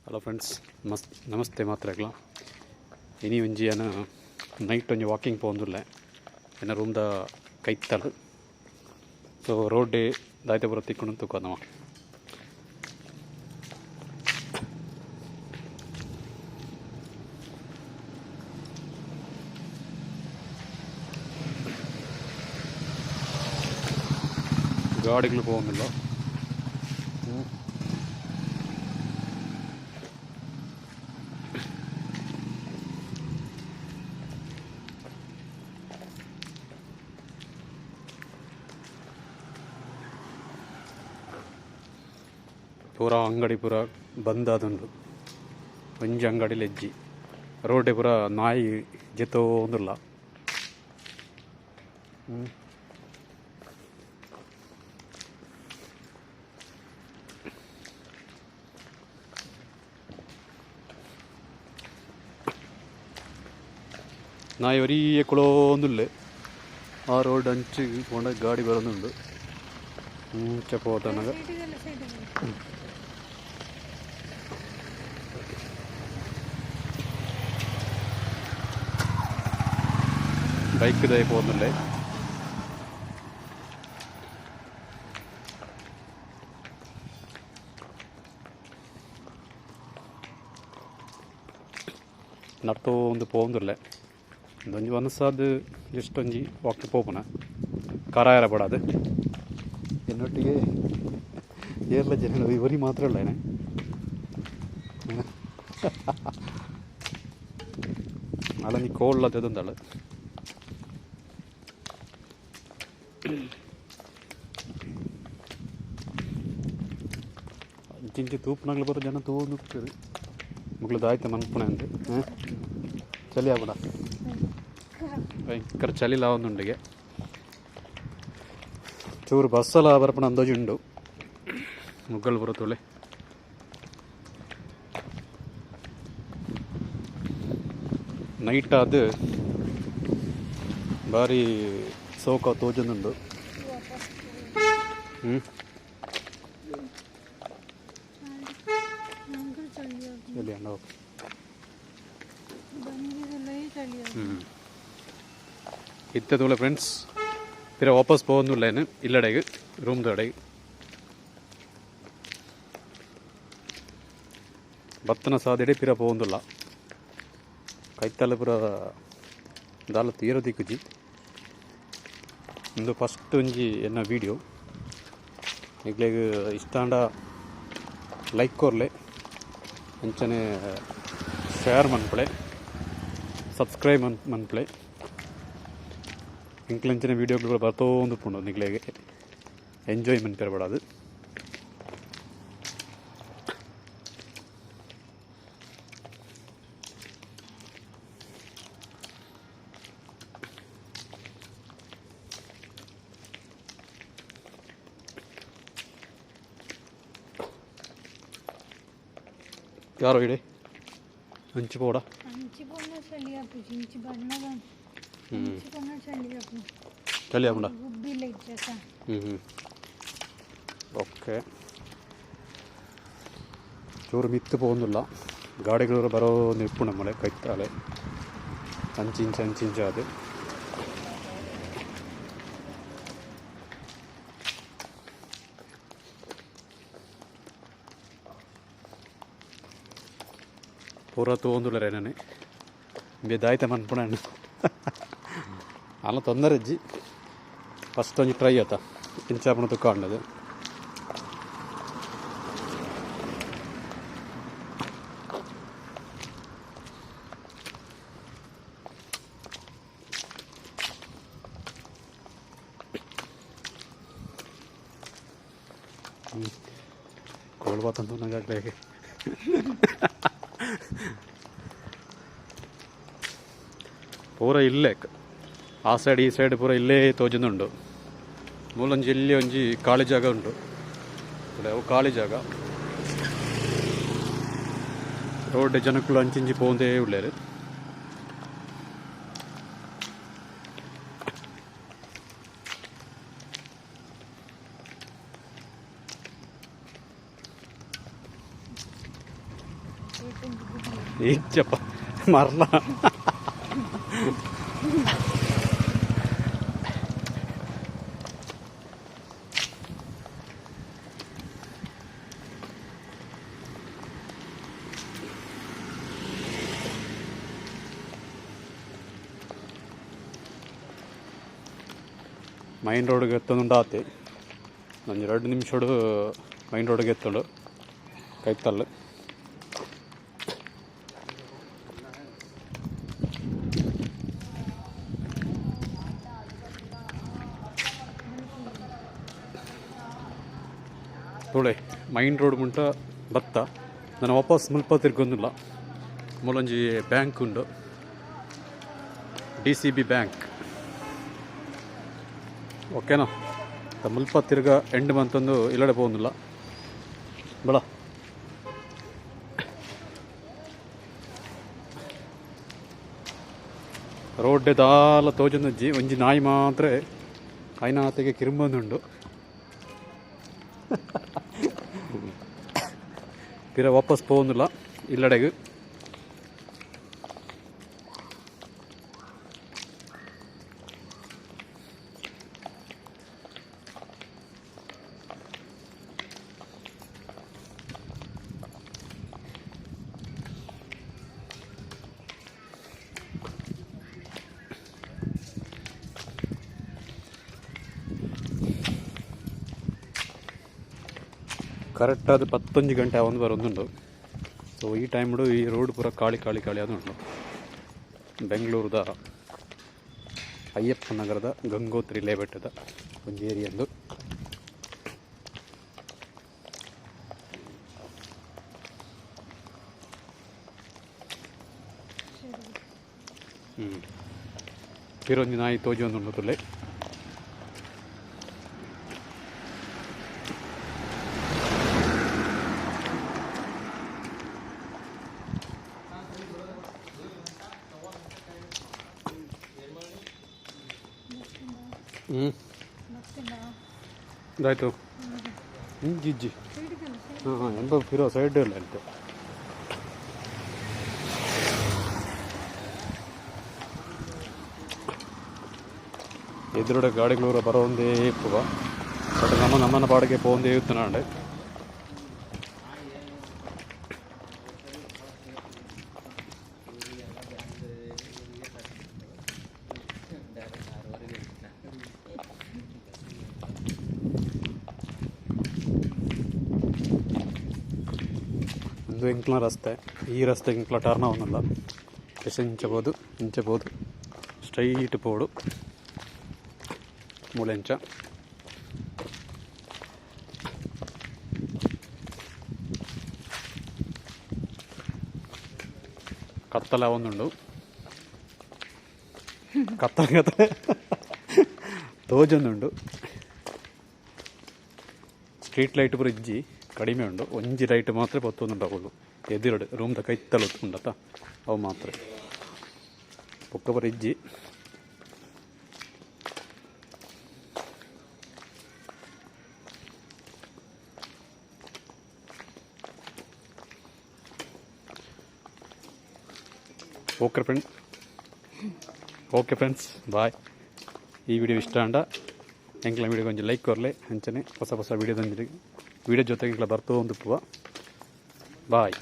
Hello friends, ನಮಸ್ತೆ ಮಾತ್ರ ಇನಿ ಒಂಜಿ ಏನ ನೈಟ್ ಒಂಜಿ ವಾಕಿಂಗ್ ಪೋಂದುಲ್ಲೆ ಏನ ರೂಮ್ದ ಕೈತ್ತಲು ಸೊ ರೋಡ್ ಡೇ ದಾಯ್ತ ಪೂರ ತಿಕ್ಕೊಂಡು ತೂಕನವ ಗಾಡಿಗಳು പോകുന്നിಲ್ಲ. ಪೂರ ಅಂಗಡಿ ಪೂರ ಬಂದ್ ಆದುಂಡು. ಒಂಜಿ ಅಂಗಡಿಲಿ ಎಜ್ಜಿ ರೋಡ್ ಪೂರ ನಾಯಿ ಜೆತ್ತೋಂದುಲ್ಲ. ನಾಯಿ ಒರಿಯೆ ಕುಳೋಂದುಲ್ಲೆ ಆ ರೋಡ್ ಅಂಚು ಕೊಂಡ ಗಾಡಿ ಬರೋದುಂಡು. പോത്തനക ബൈക്ക് ഇതായി പോകുന്നില്ലേ. ನಡ್ತೊಂದು പോകുന്നിಲ್ಲ. ಒಂದೊಂಜಿ ಮನಸ್ಸಾದ ಎಷ್ಟೊಂಜಿ ವಾಕ್ ಪೋಪುನ ಕಾರಾಯರ ಪಡಾದು എന്നൊട്ടിಗೆ ಏರ್ಲ ಜನ ಇವರಿ ಮಾತ್ರ ಉಳ್ಳೇನೆ. ಅಲ್ಲ ನೀ ಕೋಳ್ಳದೊಂದಳು ಇಂಚಿಂಚು ತೂಪುನಾಗ್ಲು ಬರೋ ಜನ ತೂಂದು ಮಗಳು ದಾಯ್ತ ಮನ್ಪುಣೆ ಅಂದು ಚಳಿ ಆಗ್ಬಿಡ ಭಯಂಕರ ಚಳಿಲ ಒಂದುಂಡಿಗೆ ಚೂರು ಬಸ್ಸಲ್ಲ ಬರ್ಪಣ ಅಂದಾಜುಂಡು ಮುಗ್ಗಲು ಬರುತ್ತಲೆ. ನೈಟ್ ಅದು ಭಾರಿ ಸೋಕ ತೋಜುಂಡು. ಚಳಿ ಅಂಡ ಇತ್ತದೋಳೆ ಫ್ರೆಂಡ್ಸ್ फिर वापस പോകുന്നില്ലേന് ഇല്ലടേക്ക് റൂം തടേക്ക് ಬತ್ತನ ಸಾಧ್ಯತೆ ಪಿರ പോകുന്നിಲ್ಲ. ಕೈತಲ್ಲ ಪುರ ದಾಲ ತೀರೋ ದಿಕ್ಕುಜಿ ಒಂದು ಫಸ್ಟ್ ಒಂಜಿ ಎನ್ನ ವೀಡಿಯೋ ಈಗಲೇಗ ಇಷ್ಟಾಂಡ ಲೈಕ್ ಕೊರ್ಲೆ ಅಂಚನೆ ಶೇರ್ ಮನ್ಪಳೆ ಸಬ್ಸ್ಕ್ರೈಬ್ ಮನ್ಪಳೆ ಇಂಕ್ಲಂಚಿನ ವೀಡಿಯೋಗಳು ಬರ್ತೋಂದು ಪುಂಡು ನಿಗ್ಲೆಗೆ ಎಂಜಾಯ್ಮೆಂಟ್ ಪೆರಬಾಡದು. ಯಾರೋ ಇಡೆ ಹಂಚಿ ಪೋಡ ಚಳಿ ಆಗ್ಬಿಡ. ಓಕೆ ಚೂರು ಮಿತ್ತು പോകുന്നിಲ್ಲ. ಗಾಡಿಗಳು ಬರೋ ನಿಪ್ಪು ನಮ್ಮಳೆ ಕೈತಾಳೆ ಅಂಚಿಂಚ ಅದು ಪೂರ ತೋಂದುಲ್ಲ ರೇನೇ ಬೇದಾಯ್ತ ಮನ್ಪುಣ ಅಲ್ಲ ತೊಂದರೆ ಅಜ್ಜಿ ಫಸ್ಟ್ ಒಂಜಿ ಟ್ರೈ ಆತ ಇಂಚಾಪಣ ತುಕ್ಕಾಂಡದು ಕೋಲ್ ಬಾತಂದು ನಂಗಾಗ್ಲೇಗೆ ಪೂರ ಇಲ್ಲೇ ಆ ಸೈಡ್ ಈ ಸೈಡ್ ಪೂರ ಇಲ್ಲೇ ತೋಜುಂದುಂಡು. ಮೂಲೊಂಜಿ ಇಲ್ಲಿ ಒಂಜಿ ಖಾಲಿ ಜಾಗ ಉಂಟು. ಅವು ಖಾಲಿ ಜಾಗ ರೋಡ್ ಜನಕ್ಕಳು ಅಂಚಿಂಚಿ ಪೋಂದೇ ಉಳ್ಳೇರು. ಈಚಪ್ಪ ಮರಲ ಮೈನ್ ರೋಡ್ಗೆ ಎತ್ತೊಂದುಂಡಾತಿ ಒಂದು 2 ನಿಮಿಷ ಮೈನ್ ರೋಡ್ಗೆ ಎತ್ತೊಂಡು ಕೈತಲ್ಲು ತೋಳೆ ಮೈನ್ ರೋಡ್ ಮುಂಟ ಬತ್ತ ನಾನು ವಾಪಸ್ ಮುಲ್ಪ ತಿರ್ಗೊಂದಿಲ್ಲ ಮೂಲೊಂಜಿ ಬ್ಯಾಂಕ್ ಉಂಡು DCB ಬ್ಯಾಂಕ್ ಓಕೆನಾ ಮುಲ್ಪ ತಿರ್ಗ ಎಂಡ್ ಮಂತಂದು ಇಲ್ಲಡೆ ಪೋಂದಿಲ್ಲ ಬಡ ರೋಡ್ಡೆ ದಾಲ ತೋಜೊಂದಜ್ಜಿ ಒಂಜಿ ನಾಯಿ ಮಾತ್ರ ಐನಾತೆಗೆ ಕಿರುಂಬಂದುಂಡು ಪಿರ ವಾಪಸ್ ಪೋಂದಿಲ್ಲ ಇಲ್ಲಡೆಗೆ ಕರೆಕ್ಟಾದ 11 ಗಂಟೆ ಒಂದು ಬರೋದುಂಡು. ಸೊ ಈ ಟೈಮ್ಡು ಈ ರೋಡ್ ಪೂರ ಖಾಲಿ ಆದುಂಡು. ಬೆಂಗಳೂರದ ಅಯ್ಯಪ್ಪ ನಗರದ ಗಂಗೋತ್ರಿ ಲೇಬೆಟ್ಟದ ಒಂದು ಏರಿಯಂದು ಪಿರೊಂಜಿ ನಾಯಿ ತೋಜಿ ಒಂದು ತುಲೆ ಇದಾಯ್ತು ಜಿಜ್ಜಿ ಹಾಂ ಎಂಬ ಫಿರೋ ಸೈಡ್ ಇಲ್ಲ ಅಂತೆ ಎದುರುಡೆ ಗಾಡಿಗಳೂರ ಬರೋಂದೇ ಪುವ ಬಟ್ ನಮ್ಮನ ಪಾಡಿಗೆ ಪೋಂದೇ ಇತ್ತನಾಂಡೆ ಒಂದು ಇಂಕ್ಲ ರಸ್ತೆ ಈ ರಸ್ತೆ ಇಂಕ್ಲ ಟರ್ನ್ ಅವನಲ್ಲ ಎಷ್ಟು ಇಂಚಬಹುದು ಸ್ಟ್ರೈಟ್ ಪೋಡು ಮೂಳೆಂಚ ಕತ್ತಲ ಒಂದುಂಡು ಕತ್ತಲೆ ತೋಜೊಂದುಂಡು ಸ್ಟ್ರೀಟ್ ಲೈಟ್ ಪೂರ ಇಜ್ಜಿ ಕಡಿಮೆ ಉಂಡು ಒಂಜಿ ಲೈಟ್ ಮಾತ್ರ ಪೊತ್ತೊಂದುಂಡಾಗುದು ಎದುರುಡು ರೂಮ್ದ ಕೈತ್ತಲು ಉಂಡತ ಅವು ಮಾತ್ರ ಪೊಕ್ಕ ಬರ ಇಜ್ಜಿ ಓಕೆ ಫ್ರೆಂಡ್ಸ್ ಬಾಯ್. ಈ ವಿಡಿಯೋ ಇಷ್ಟ ಅಂಡ ಎಂಕ್ಲ ವಿಡಿಯೋಗೆ ಒಂಜಿ ಲೈಕ್ ಕೊರ್ಲೆ ಅಂಚನೆ ಹೊಸ ವಿಡಿಯೋ ಜೊತೆಗೆ ಬರ್ತು ಒಂದು ಬಾಯ್.